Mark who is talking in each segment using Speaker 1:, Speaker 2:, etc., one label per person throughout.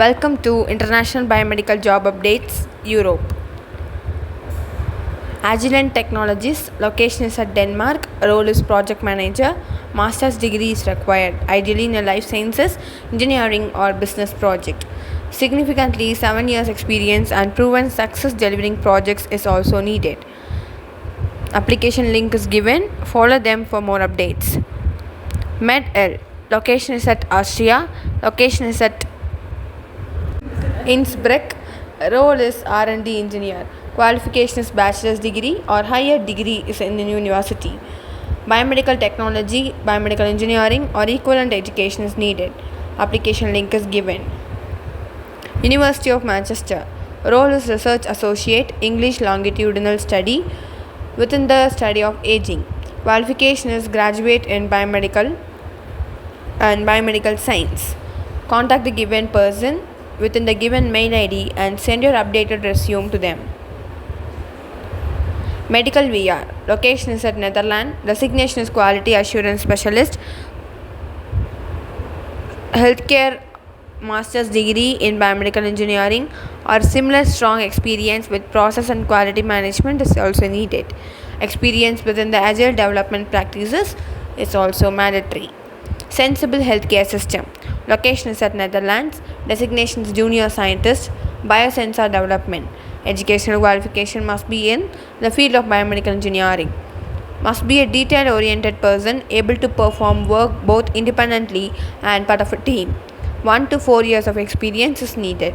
Speaker 1: Welcome to International Biomedical Job Updates, Europe. Agilent Technologies, location is at Denmark, role is project manager, master's degree is required, ideally in a life sciences, engineering or business project. Significantly, 7 years experience and proven success delivering projects is also needed. Application link is given, follow them for more updates. Med-L, location is at Austria, location is at Innsbruck, role is R&D engineer. Qualification is bachelor's degree or higher degree is in the university. Biomedical technology, biomedical engineering or equivalent education is needed. Application link is given. University of Manchester, role is research associate, English longitudinal study within the study of aging. Qualification is graduate in biomedical and biomedical science. Contact the given person within the given mail ID and send your updated resume to them. Medical VR, location is at Netherlands, designation is quality assurance specialist, healthcare master's degree in biomedical engineering or similar strong experience with process and quality management is also needed. Experience within the agile development practices is also mandatory. Sensible healthcare system, location is at Netherlands, designation is junior scientist, biosensor development. Educational qualification must be in the field of biomedical engineering. Must be a detail oriented person able to perform work both independently and part of a team. 1 to 4 years of experience is needed.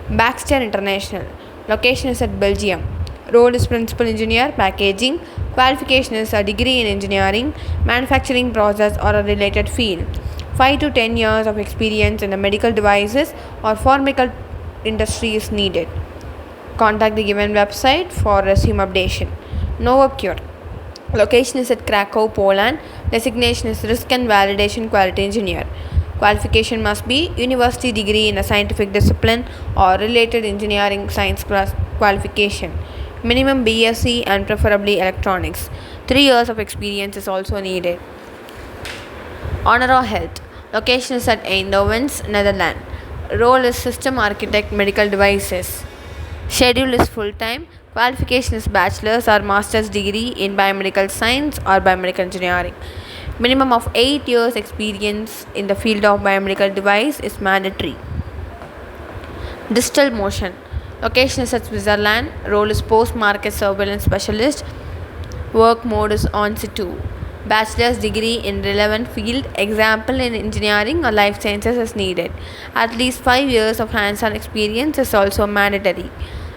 Speaker 1: Baxter International, location is at Belgium. Role is principal engineer, packaging. Qualification is a degree in engineering, manufacturing process or a related field. 5 to 10 years of experience in the medical devices or pharmaceutical industry is needed. Contact the given website for resume updation. Novocure, location is at Krakow, Poland. Designation is risk and validation quality engineer. Qualification must be university degree in a scientific discipline or related engineering science qualification. Minimum BSc and preferably electronics. 3 years of experience is also needed. Honora Health, location is at Eindhoven, Netherlands. Role is system architect medical devices. Schedule is full-time. Qualification is bachelor's or master's degree in biomedical science or biomedical engineering. Minimum of 8 years experience in the field of biomedical device is mandatory. Distal Motion, location is at Switzerland. Role is post-market surveillance specialist. Work mode is on situ. Bachelor's degree in relevant field, example in engineering or life sciences is needed. At least 5 years of hands-on experience is also mandatory.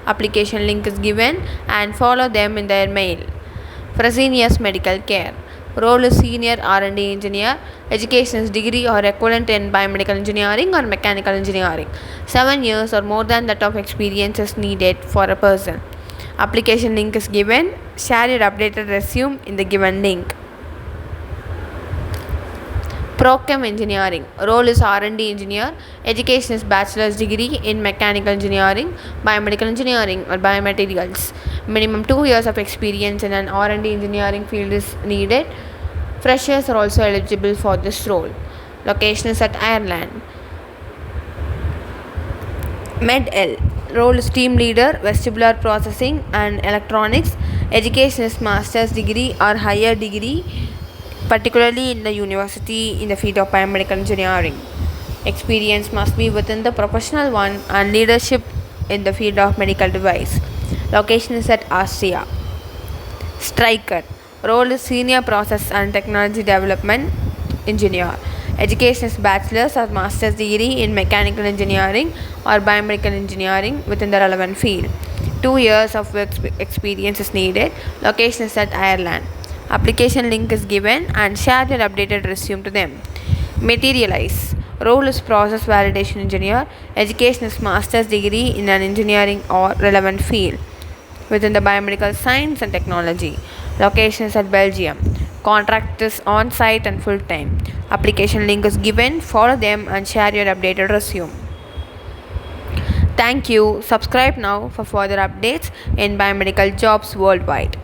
Speaker 1: Application link is given and follow them in their mail. Fresenius Medical Care, role is senior R&D engineer. Education is degree or equivalent in biomedical engineering or mechanical engineering. 7 years or more than that of experience is needed for a person. Application link is given. Share your updated resume in the given link. Prochem Engineering, role is R&D engineer. Education is bachelor's degree in mechanical engineering, biomedical engineering or biomaterials. Minimum 2 years of experience in an R&D engineering field is needed. Freshers are also eligible for this role. Location is at Ireland. Med-L, role is team leader, vestibular processing and electronics. Education is master's degree or higher degree, particularly in the university in the field of biomedical engineering. Experience must be within the professional one and leadership in the field of medical device. Location is at Austria. Striker, role is senior process and technology development engineer. Education is bachelor's or master's degree in mechanical engineering or biomedical engineering within the relevant field. 2 years of work experience is needed. Location is at Ireland. Application link is given and share your updated resume to them. Materialize, role is process validation engineer. Education is master's degree in an engineering or relevant field within the biomedical science and technology. Location is at Belgium. Contract is on site and full time. Application link is given. Follow them and share your updated resume. Thank you. Subscribe now for further updates in biomedical jobs worldwide.